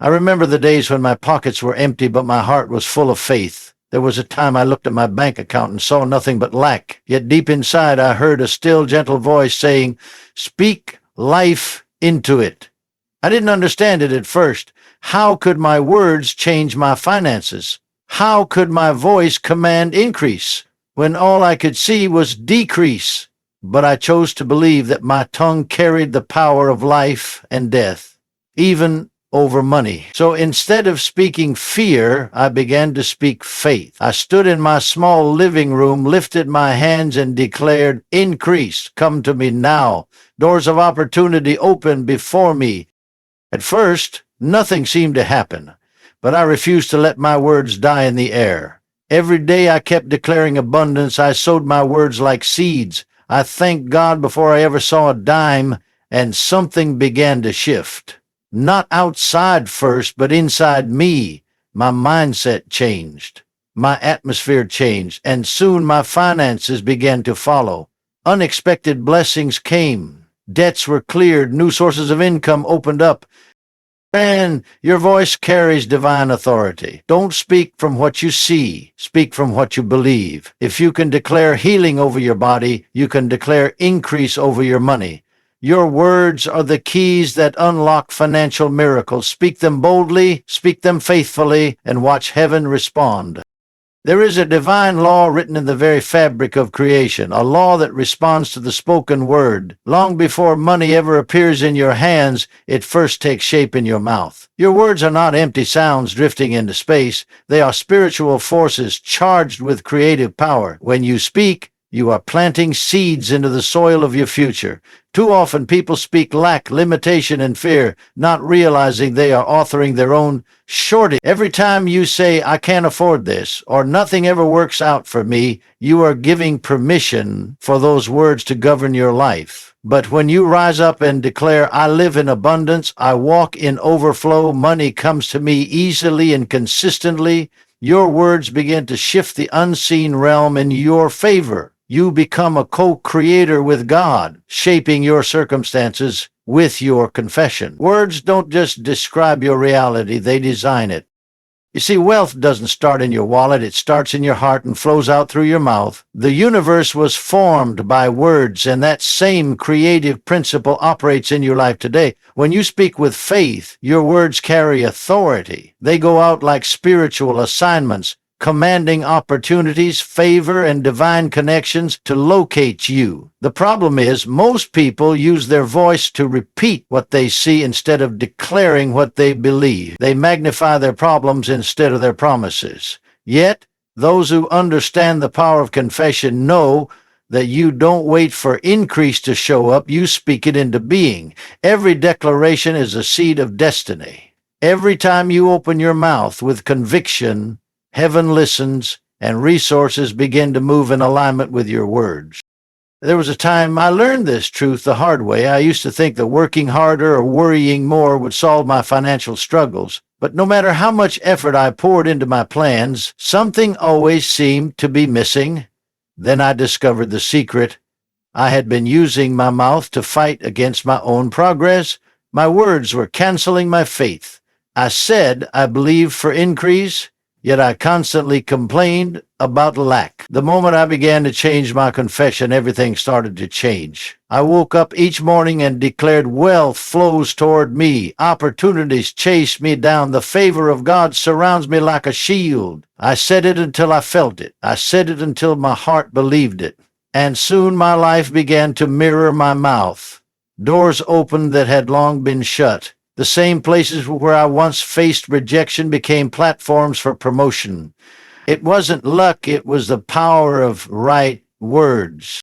I remember the days when my pockets were empty, but my heart was full of faith. There was a time I looked at my bank account and saw nothing but lack. Yet deep inside I heard a still, gentle voice saying, "Speak life into it." I didn't understand it at first. How could my words change my finances? How could my voice command increase when all I could see was decrease? But I chose to believe that my tongue carried the power of life and death, even over money. So instead of speaking fear, I began to speak faith. I stood in my small living room, lifted my hands, and declared, "Increase, come to me now. Doors of opportunity open before me." At first, nothing seemed to happen, but I refused to let my words die in the air. Every day I kept declaring abundance. I sowed my words like seeds. I thanked God before I ever saw a dime, and something began to shift. Not outside first, but inside me. My mindset changed. My atmosphere changed, and soon my finances began to follow. Unexpected blessings came. Debts were cleared. New sources of income opened up. And your voice carries divine authority. Don't speak from what you see. Speak from what you believe. If you can declare healing over your body, you can declare increase over your money. Your words are the keys that unlock financial miracles. Speak them boldly, speak them faithfully, and watch heaven respond. There is a divine law written in the very fabric of creation, a law that responds to the spoken word. Long before money ever appears in your hands, it first takes shape in your mouth. Your words are not empty sounds drifting into space. They are spiritual forces charged with creative power. When you speak, you are planting seeds into the soil of your future. Too often people speak lack, limitation, and fear, not realizing they are authoring their own shortage. Every time you say, "I can't afford this," or "nothing ever works out for me," you are giving permission for those words to govern your life. But when you rise up and declare, "I live in abundance, I walk in overflow, money comes to me easily and consistently," your words begin to shift the unseen realm in your favor. You become a co-creator with God, shaping your circumstances with your confession. Words don't just describe your reality, they design it. You see, wealth doesn't start in your wallet, it starts in your heart and flows out through your mouth. The universe was formed by words, and that same creative principle operates in your life today. When you speak with faith, your words carry authority. They go out like spiritual assignments, commanding opportunities, favor, and divine connections to locate you. The problem is, most people use their voice to repeat what they see instead of declaring what they believe. They magnify their problems instead of their promises. Yet, those who understand the power of confession know that you don't wait for increase to show up, you speak it into being. Every declaration is a seed of destiny. Every time you open your mouth with conviction, heaven listens, and resources begin to move in alignment with your words. There was a time I learned this truth the hard way. I used to think that working harder or worrying more would solve my financial struggles. But no matter how much effort I poured into my plans, something always seemed to be missing. Then I discovered the secret. I had been using my mouth to fight against my own progress. My words were canceling my faith. I said I believed for increase, yet I constantly complained about lack. The moment I began to change my confession, everything started to change. I woke up each morning and declared, "Wealth flows toward me. Opportunities chase me down. The favor of God surrounds me like a shield." I said it until I felt it. I said it until my heart believed it. And soon my life began to mirror my mouth. Doors opened that had long been shut. The same places where I once faced rejection became platforms for promotion. It wasn't luck, it was the power of right words.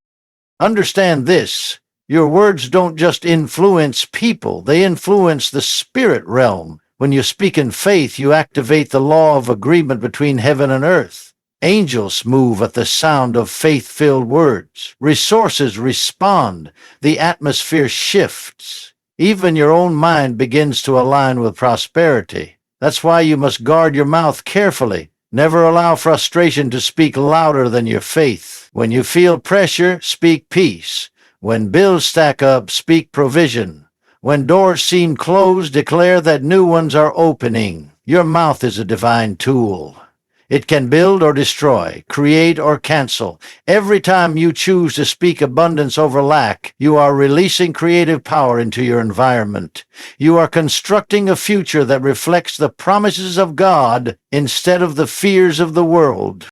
Understand this, your words don't just influence people, they influence the spirit realm. When you speak in faith, you activate the law of agreement between heaven and earth. Angels move at the sound of faith-filled words. Resources respond. The atmosphere shifts. Even your own mind begins to align with prosperity. That's why you must guard your mouth carefully. Never allow frustration to speak louder than your faith. When you feel pressure, speak peace. When bills stack up, speak provision. When doors seem closed, declare that new ones are opening. Your mouth is a divine tool. It can build or destroy, create or cancel. Every time you choose to speak abundance over lack, you are releasing creative power into your environment. You are constructing a future that reflects the promises of God instead of the fears of the world.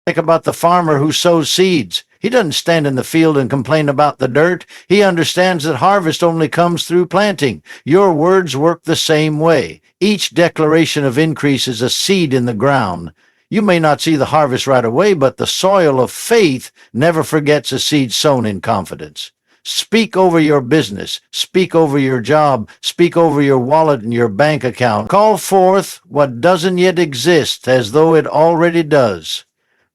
Think about the farmer who sows seeds. He doesn't stand in the field and complain about the dirt. He understands that harvest only comes through planting. Your words work the same way. Each declaration of increase is a seed in the ground. You may not see the harvest right away, but the soil of faith never forgets a seed sown in confidence. Speak over your business. Speak over your job. Speak over your wallet and your bank account. Call forth what doesn't yet exist as though it already does.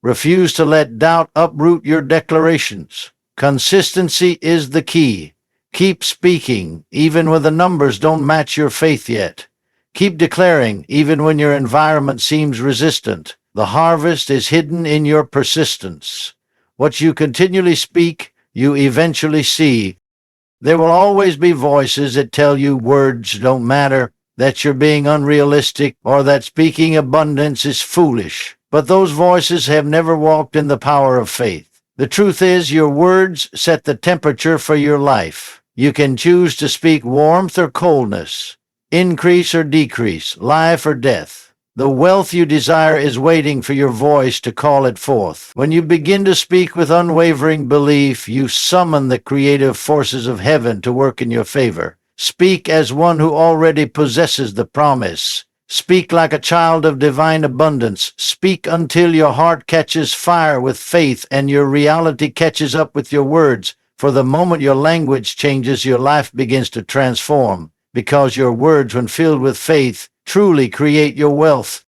Refuse to let doubt uproot your declarations. Consistency is the key. Keep speaking, even when the numbers don't match your faith yet. Keep declaring, even when your environment seems resistant. The harvest is hidden in your persistence. What you continually speak, you eventually see. There will always be voices that tell you words don't matter, that you're being unrealistic, or that speaking abundance is foolish. But those voices have never walked in the power of faith. The truth is, your words set the temperature for your life. You can choose to speak warmth or coldness, increase or decrease, life or death. The wealth you desire is waiting for your voice to call it forth. When you begin to speak with unwavering belief, you summon the creative forces of heaven to work in your favor. Speak as one who already possesses the promise. Speak like a child of divine abundance. Speak until your heart catches fire with faith and your reality catches up with your words. For the moment your language changes, your life begins to transform, because your words, when filled with faith, truly create your wealth.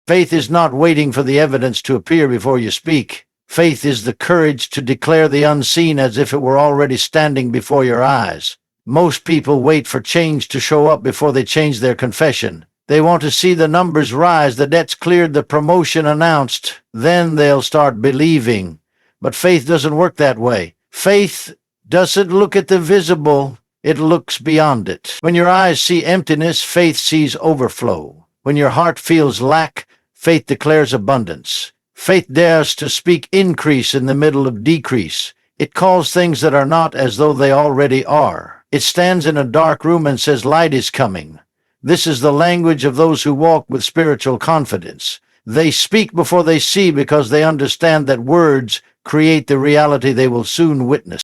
Faith is not waiting for the evidence to appear before you speak. Faith is the courage to declare the unseen as if it were already standing before your eyes. Most people wait for change to show up before they change their confession. They want to see the numbers rise, the debts cleared, the promotion announced. Then they'll start believing. But faith doesn't work that way. Faith doesn't look at the visible. It looks beyond it. When your eyes see emptiness, faith sees overflow. When your heart feels lack, faith declares abundance. Faith dares to speak increase in the middle of decrease. It calls things that are not as though they already are. It stands in a dark room and says, light is coming. This is the language of those who walk with spiritual confidence. They speak before they see because they understand that words create the reality they will soon witness.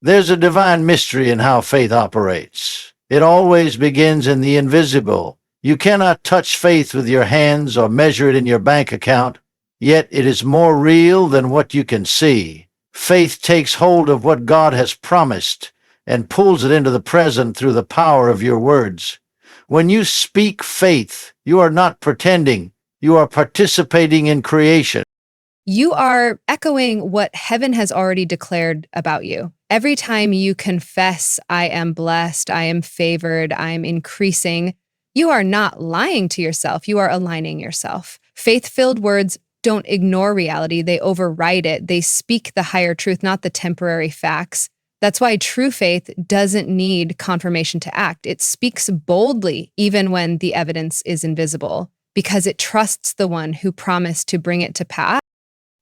There's a divine mystery in how faith operates. It always begins in the invisible. You cannot touch faith with your hands or measure it in your bank account, yet it is more real than what you can see. Faith takes hold of what God has promised and pulls it into the present through the power of your words. When you speak faith, you are not pretending. You are participating in creation. You are echoing what heaven has already declared about you. Every time you confess, I am blessed, I am favored, I am increasing, you are not lying to yourself. You are aligning yourself. Faith-filled words don't ignore reality. They override it. They speak the higher truth, not the temporary facts. That's why true faith doesn't need confirmation to act. It speaks boldly, even when the evidence is invisible, because it trusts the one who promised to bring it to pass.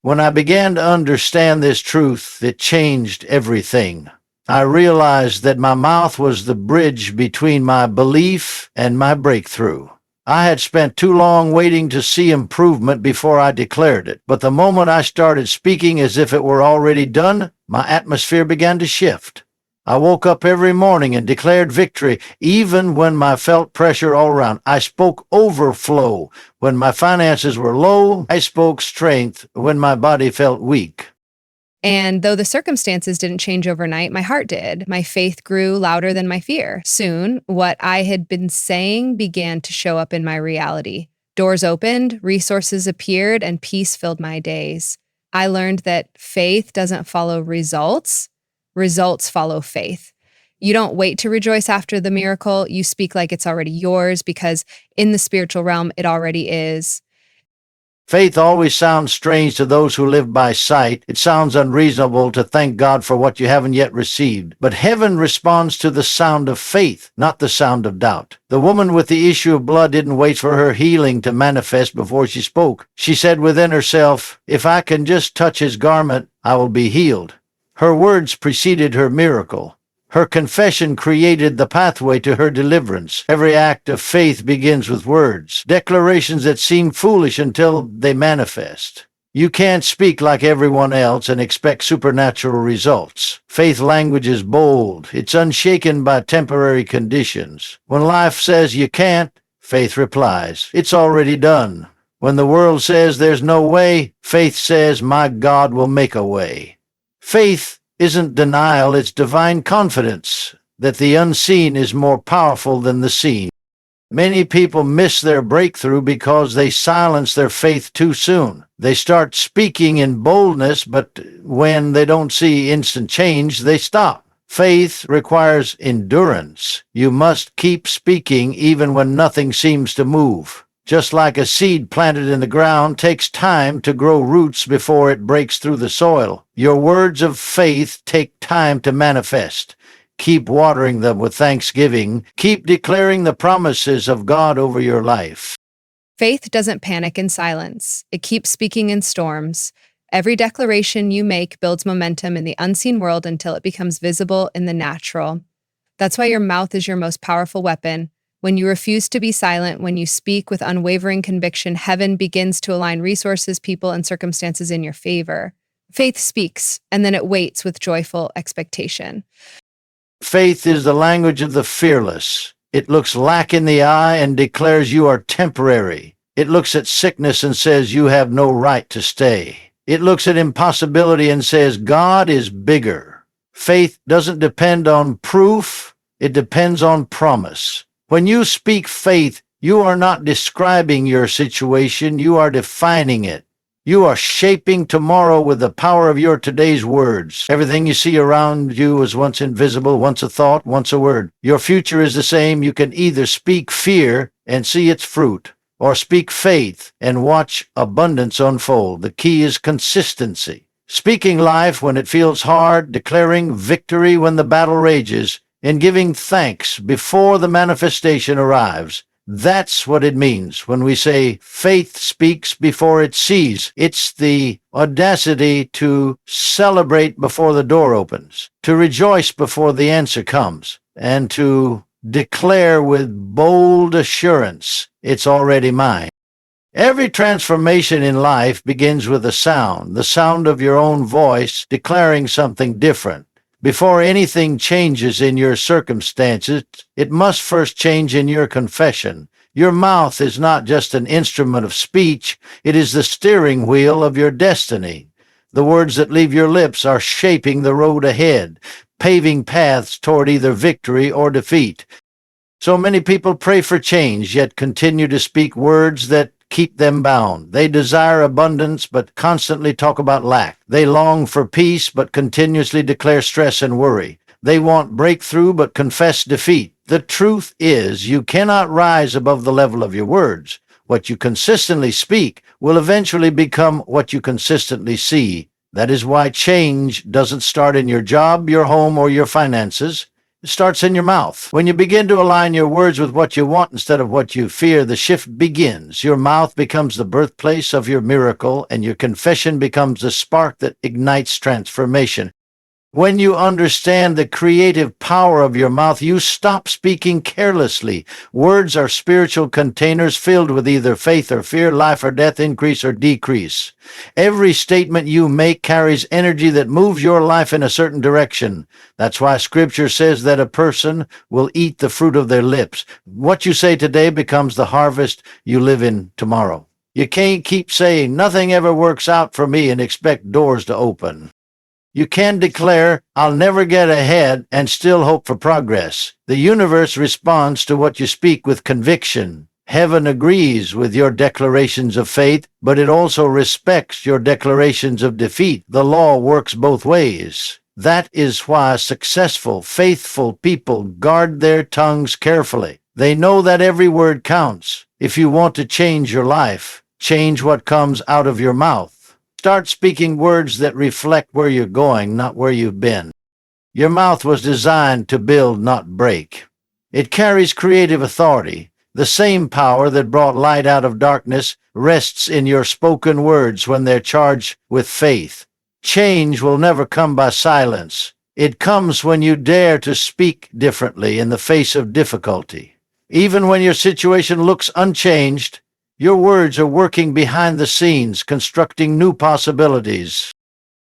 When I began to understand this truth, it changed everything. I realized that my mouth was the bridge between my belief and my breakthrough. I had spent too long waiting to see improvement before I declared it, but the moment I started speaking as if it were already done, my atmosphere began to shift. I woke up every morning and declared victory, even when I felt pressure all around. I spoke overflow. When my finances were low, I spoke strength when my body felt weak. And though the circumstances didn't change overnight, my heart did. My faith grew louder than my fear. Soon, what I had been saying began to show up in my reality. Doors opened, resources appeared, and peace filled my days. I learned that faith doesn't follow results. Results follow faith. You don't wait to rejoice after the miracle. You speak like it's already yours, because in the spiritual realm, it already is. Faith always sounds strange to those who live by sight. It sounds unreasonable to thank God for what you haven't yet received. But heaven responds to the sound of faith, not the sound of doubt. The woman with the issue of blood didn't wait for her healing to manifest before she spoke. She said within herself, "If I can just touch his garment, I will be healed." Her words preceded her miracle. Her confession created the pathway to her deliverance. Every act of faith begins with words, declarations that seem foolish until they manifest. You can't speak like everyone else and expect supernatural results. Faith language is bold. It's unshaken by temporary conditions. When life says you can't, faith replies, "It's already done." When the world says there's no way, faith says, "My God will make a way." Faith isn't denial, it's divine confidence that the unseen is more powerful than the seen. Many people miss their breakthrough because they silence their faith too soon. They start speaking in boldness, but when they don't see instant change, they stop. Faith requires endurance. You must keep speaking even when nothing seems to move. Just like a seed planted in the ground takes time to grow roots before it breaks through the soil, your words of faith take time to manifest. Keep watering them with thanksgiving. Keep declaring the promises of God over your life. Faith doesn't panic in silence. It keeps speaking in storms. Every declaration you make builds momentum in the unseen world until it becomes visible in the natural. That's why your mouth is your most powerful weapon. When you refuse to be silent, when you speak with unwavering conviction, heaven begins to align resources, people, and circumstances in your favor. Faith speaks, and then it waits with joyful expectation. Faith is the language of the fearless. It looks lack in the eye and declares you are temporary. It looks at sickness and says you have no right to stay. It looks at impossibility and says God is bigger. Faith doesn't depend on proof, it depends on promise. When you speak faith, you are not describing your situation, you are defining it. You are shaping tomorrow with the power of your today's words. Everything you see around you was once invisible, once a thought, once a word. Your future is the same. You can either speak fear and see its fruit, or speak faith and watch abundance unfold. The key is consistency. Speaking life when it feels hard, declaring victory when the battle rages, and giving thanks before the manifestation arrives. That's what it means when we say faith speaks before it sees. It's the audacity to celebrate before the door opens, to rejoice before the answer comes, and to declare with bold assurance, "It's already mine." Every transformation in life begins with a sound, the sound of your own voice declaring something different. Before anything changes in your circumstances, it must first change in your confession. Your mouth is not just an instrument of speech, it is the steering wheel of your destiny. The words that leave your lips are shaping the road ahead, paving paths toward either victory or defeat. So many people pray for change, yet continue to speak words that keep them bound. They desire abundance, but constantly talk about lack. They long for peace, but continuously declare stress and worry. They want breakthrough, but confess defeat. The truth is, you cannot rise above the level of your words. What you consistently speak will eventually become what you consistently see. That is why change doesn't start in your job, your home, or your finances. It starts in your mouth. When you begin to align your words with what you want instead of what you fear, the shift begins. Your mouth becomes the birthplace of your miracle, and your confession becomes the spark that ignites transformation. When you understand the creative power of your mouth, you stop speaking carelessly. Words are spiritual containers filled with either faith or fear, life or death, increase or decrease. Every statement you make carries energy that moves your life in a certain direction. That's why Scripture says that a person will eat the fruit of their lips. What you say today becomes the harvest you live in tomorrow. You can't keep saying, "Nothing ever works out for me," and expect doors to open. You can declare, "I'll never get ahead," and still hope for progress. The universe responds to what you speak with conviction. Heaven agrees with your declarations of faith, but it also respects your declarations of defeat. The law works both ways. That is why successful, faithful people guard their tongues carefully. They know that every word counts. If you want to change your life, Change what comes out of your mouth. Start speaking words that reflect where you're going, not where you've been. Your mouth was designed to build, not break. It carries creative authority. The same power that brought light out of darkness rests in your spoken words when they're charged with faith. Change will never come by silence. It comes when you dare to speak differently in the face of difficulty. Even when your situation looks unchanged, your words are working behind the scenes, constructing new possibilities.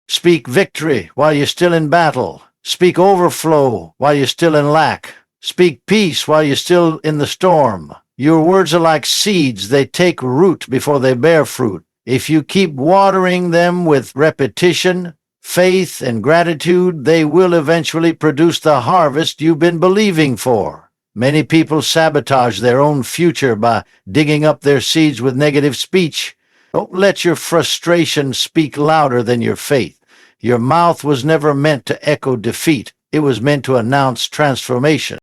Speak victory while you're still in battle. Speak overflow while you're still in lack. Speak peace while you're still in the storm. Your words are like seeds. They take root before they bear fruit. If you keep watering them with repetition, faith, and gratitude, they will eventually produce the harvest you've been believing for. Many people sabotage their own future by digging up their seeds with negative speech. Don't let your frustration speak louder than your faith. Your mouth was never meant to echo defeat. It was meant to announce transformation.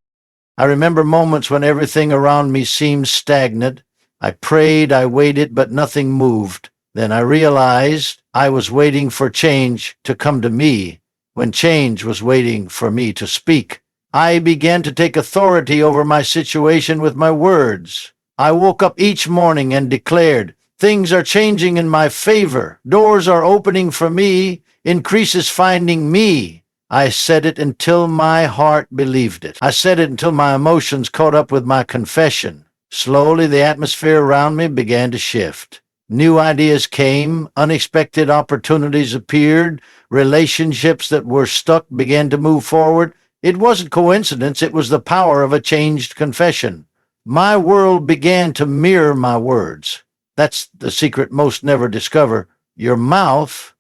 I remember moments when everything around me seemed stagnant. I prayed, I waited, but nothing moved. Then I realized I was waiting for change to come to me, when change was waiting for me to speak. I began to take authority over my situation with my words. I woke up each morning and declared, "Things are changing in my favor. Doors are opening for me. Increase is finding me." I said it until my heart believed it. I said it until my emotions caught up with my confession. Slowly, the atmosphere around me began to shift. New ideas came, unexpected opportunities appeared, relationships that were stuck began to move forward. It wasn't coincidence, it was the power of a changed confession. My world began to mirror my words. That's the secret most never discover. Your mouth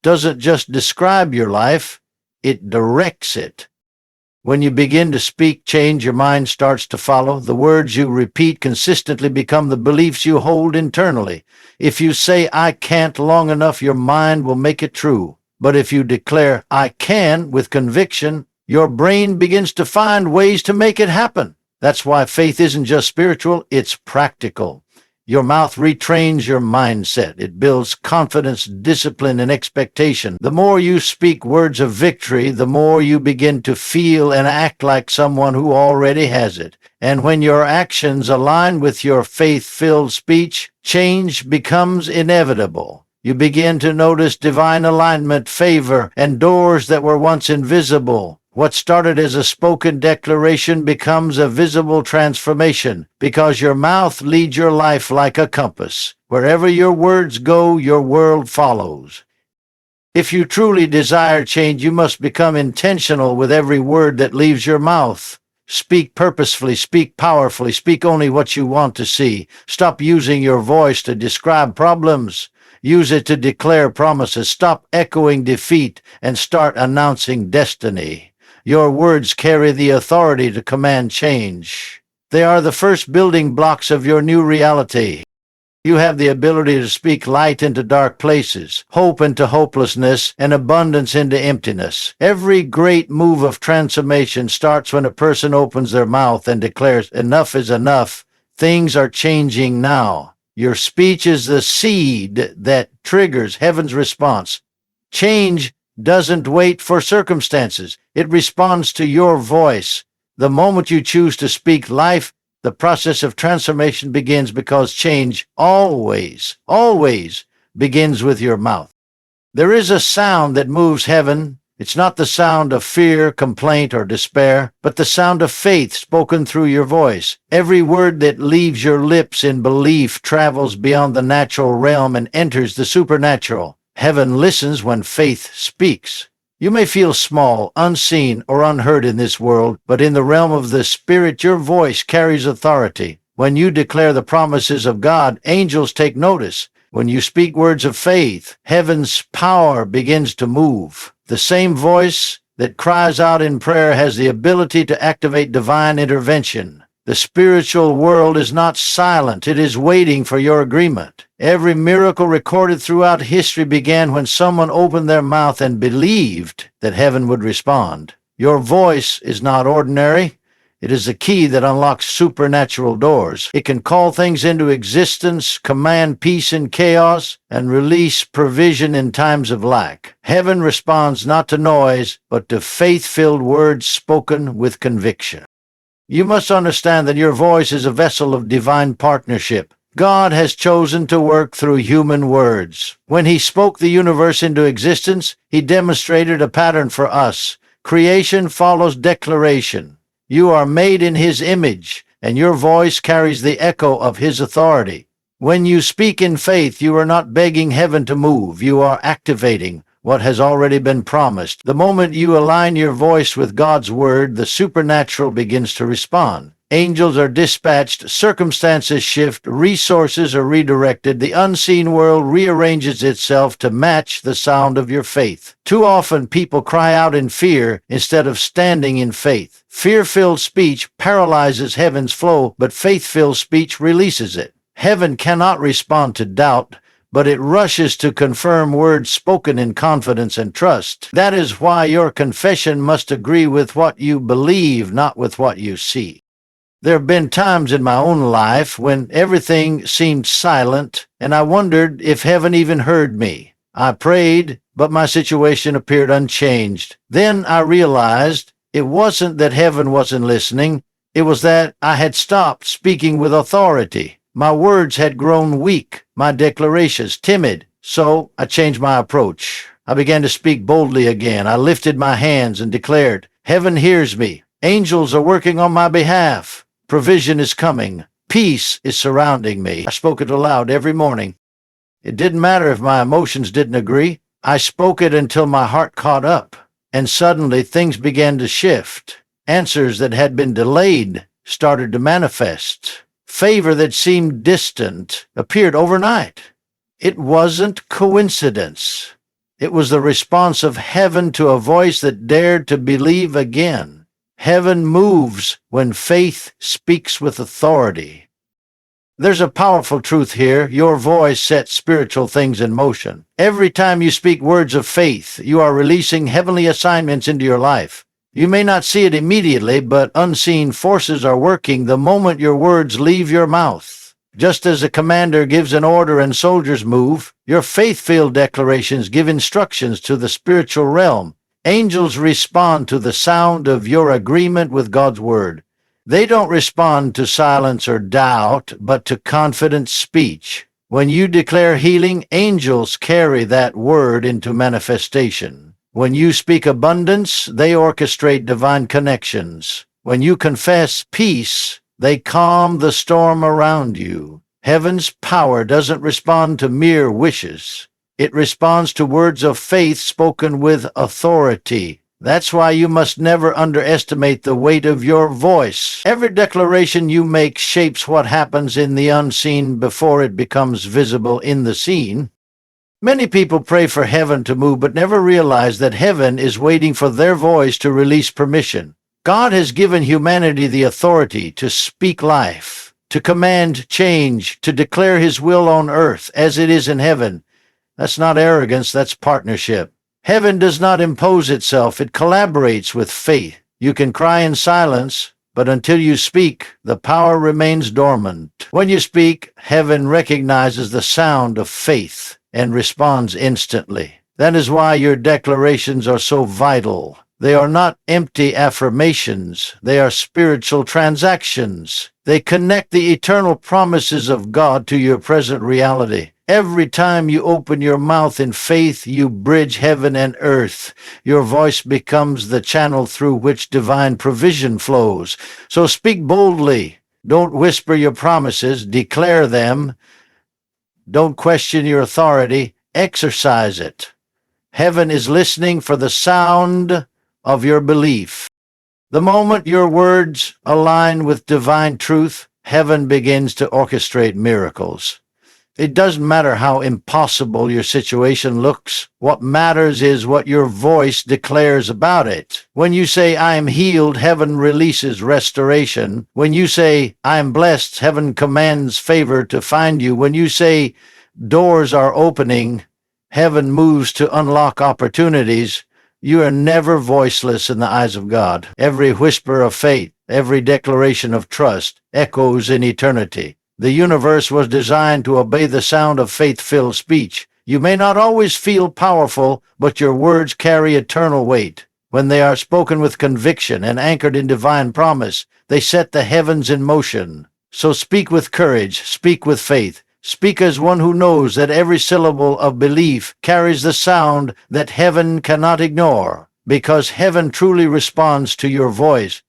doesn't just describe your life, it directs it. When you begin to speak change, your mind starts to follow. The words you repeat consistently become the beliefs you hold internally. If you say, "I can't" long enough, your mind will make it true. But if you declare, "I can" with conviction, your brain begins to find ways to make it happen. That's why faith isn't just spiritual, it's practical. Your mouth retrains your mindset. It builds confidence, discipline, and expectation. The more you speak words of victory, the more you begin to feel and act like someone who already has it. And when your actions align with your faith-filled speech, change becomes inevitable. You begin to notice divine alignment, favor, and doors that were once invisible. What started as a spoken declaration becomes a visible transformation because your mouth leads your life like a compass. Wherever your words go, your world follows. If you truly desire change, you must become intentional with every word that leaves your mouth. Speak purposefully, speak powerfully, speak only what you want to see. Stop using your voice to describe problems. Use it to declare promises. Stop echoing defeat and start announcing destiny. Your words carry the authority to command change. They are the first building blocks of your new reality. You have the ability to speak light into dark places, hope into hopelessness, and abundance into emptiness. Every great move of transformation starts when a person opens their mouth and declares, "Enough is enough. Things are changing now." Your speech is the seed that triggers heaven's response. Change doesn't wait for circumstances. It responds to your voice. The moment you choose to speak life, the process of transformation begins because change always begins with your mouth. There is a sound that moves heaven. It's not the sound of fear, complaint, or despair, but the sound of faith spoken through your voice. Every word that leaves your lips in belief travels beyond the natural realm and enters the supernatural. Heaven listens when faith speaks. You may feel small, unseen, or unheard in this world, but in the realm of the Spirit, your voice carries authority. When you declare the promises of God, angels take notice. When you speak words of faith, heaven's power begins to move. The same voice that cries out in prayer has the ability to activate divine intervention. The spiritual world is not silent. It is waiting for your agreement. Every miracle recorded throughout history began when someone opened their mouth and believed that heaven would respond. Your voice is not ordinary. It is the key that unlocks supernatural doors. It can call things into existence, command peace in chaos, and release provision in times of lack. Heaven responds not to noise, but to faith-filled words spoken with conviction. You must understand that your voice is a vessel of divine partnership. God has chosen to work through human words. When He spoke the universe into existence, He demonstrated a pattern for us. Creation follows declaration. You are made in His image, and your voice carries the echo of His authority. When you speak in faith, you are not begging heaven to move. You are activating what has already been promised. The moment you align your voice with God's word, the supernatural begins to respond. Angels are dispatched, circumstances shift, resources are redirected, the unseen world rearranges itself to match the sound of your faith. Too often people cry out in fear instead of standing in faith. Fear-filled speech paralyzes heaven's flow, but faith-filled speech releases it. Heaven cannot respond to doubt, but it rushes to confirm words spoken in confidence and trust. That is why your confession must agree with what you believe, not with what you see. There have been times in my own life when everything seemed silent, and I wondered if heaven even heard me. I prayed, but my situation appeared unchanged. Then I realized it wasn't that heaven wasn't listening, it was that I had stopped speaking with authority. My words had grown weak, my declarations timid, so I changed my approach. I began to speak boldly again. I lifted my hands and declared, "Heaven hears me. Angels are working on my behalf. Provision is coming. Peace is surrounding me." I spoke it aloud every morning. It didn't matter if my emotions didn't agree. I spoke it until my heart caught up, and suddenly things began to shift. Answers that had been delayed started to manifest. Favor that seemed distant appeared overnight. It wasn't coincidence. It was the response of heaven to a voice that dared to believe again. Heaven moves when faith speaks with authority. There's a powerful truth here. Your voice sets spiritual things in motion. Every time you speak words of faith, you are releasing heavenly assignments into your life. You may not see it immediately, but unseen forces are working the moment your words leave your mouth. Just as a commander gives an order and soldiers move, your faith-filled declarations give instructions to the spiritual realm. Angels respond to the sound of your agreement with God's word. They don't respond to silence or doubt, but to confident speech. When you declare healing, angels carry that word into manifestation. When you speak abundance, they orchestrate divine connections. When you confess peace, they calm the storm around you. Heaven's power doesn't respond to mere wishes. It responds to words of faith spoken with authority. That's why you must never underestimate the weight of your voice. Every declaration you make shapes what happens in the unseen before it becomes visible in the seen. Many people pray for heaven to move but never realize that heaven is waiting for their voice to release permission. God has given humanity the authority to speak life, to command change, to declare His will on earth as it is in heaven. That's not arrogance, that's partnership. Heaven does not impose itself, it collaborates with faith. You can cry in silence, but until you speak, the power remains dormant. When you speak, heaven recognizes the sound of faith and responds instantly. That is why your declarations are so vital. They are not empty affirmations, they are spiritual transactions. They connect the eternal promises of God to your present reality. Every time you open your mouth in faith, you bridge heaven and earth. Your voice becomes the channel through which divine provision flows. So speak boldly. Don't whisper your promises, declare them. Don't question your authority, exercise it. Heaven is listening for the sound of your belief. The moment your words align with divine truth, heaven begins to orchestrate miracles. It doesn't matter how impossible your situation looks. What matters is what your voice declares about it. When you say, "I am healed," heaven releases restoration. When you say, "I am blessed," heaven commands favor to find you. When you say, "Doors are opening," heaven moves to unlock opportunities. You are never voiceless in the eyes of God. Every whisper of faith, Every declaration of trust echoes in eternity. The universe was designed to obey the sound of faith-filled speech. You may not always feel powerful, but your words carry eternal weight. When they are spoken with conviction and anchored in divine promise, they set the heavens in motion. So speak with courage, speak with faith. Speak as one who knows that every syllable of belief carries the sound that heaven cannot ignore, because heaven truly responds to your voice.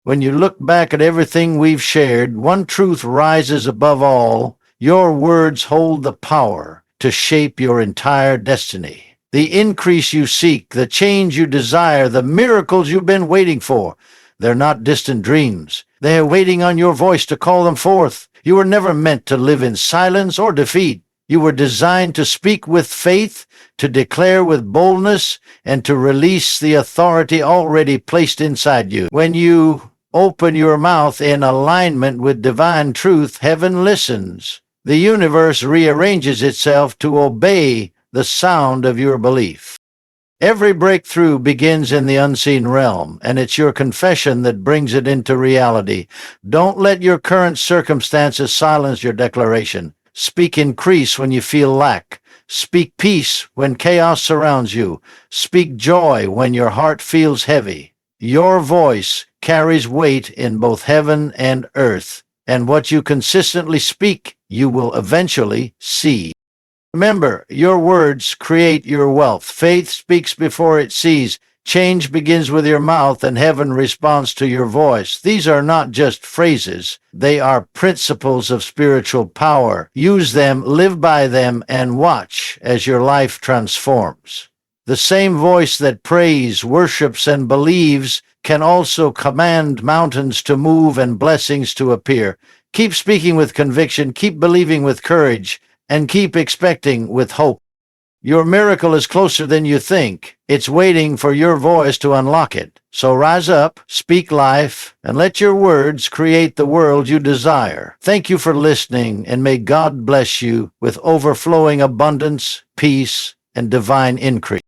When you look back at everything we've shared, one truth rises above all. Your words hold the power to shape your entire destiny. The increase you seek, the change you desire, the miracles you've been waiting for, they're not distant dreams. They are waiting on your voice to call them forth. You were never meant to live in silence or defeat. You were designed to speak with faith, to declare with boldness, and to release the authority already placed inside you. When you open your mouth in alignment with divine truth, heaven listens. The universe rearranges itself to obey the sound of your belief. Every breakthrough begins in the unseen realm, and it's your confession that brings it into reality. Don't let your current circumstances silence your declaration. Speak increase when you feel lack. Speak peace when chaos surrounds you. Speak joy when your heart feels heavy. Your voice carries weight in both heaven and earth, and what you consistently speak, you will eventually see. Remember, your words create your wealth. Faith speaks before it sees. Change begins with your mouth, and heaven responds to your voice. These are not just phrases. They are principles of spiritual power. Use them, live by them, and watch as your life transforms. The same voice that prays, worships, and believes can also command mountains to move and blessings to appear. Keep speaking with conviction, keep believing with courage, and keep expecting with hope. Your miracle is closer than you think. It's waiting for your voice to unlock it. So rise up, speak life, and let your words create the world you desire. Thank you for listening, and may God bless you with overflowing abundance, peace, and divine increase.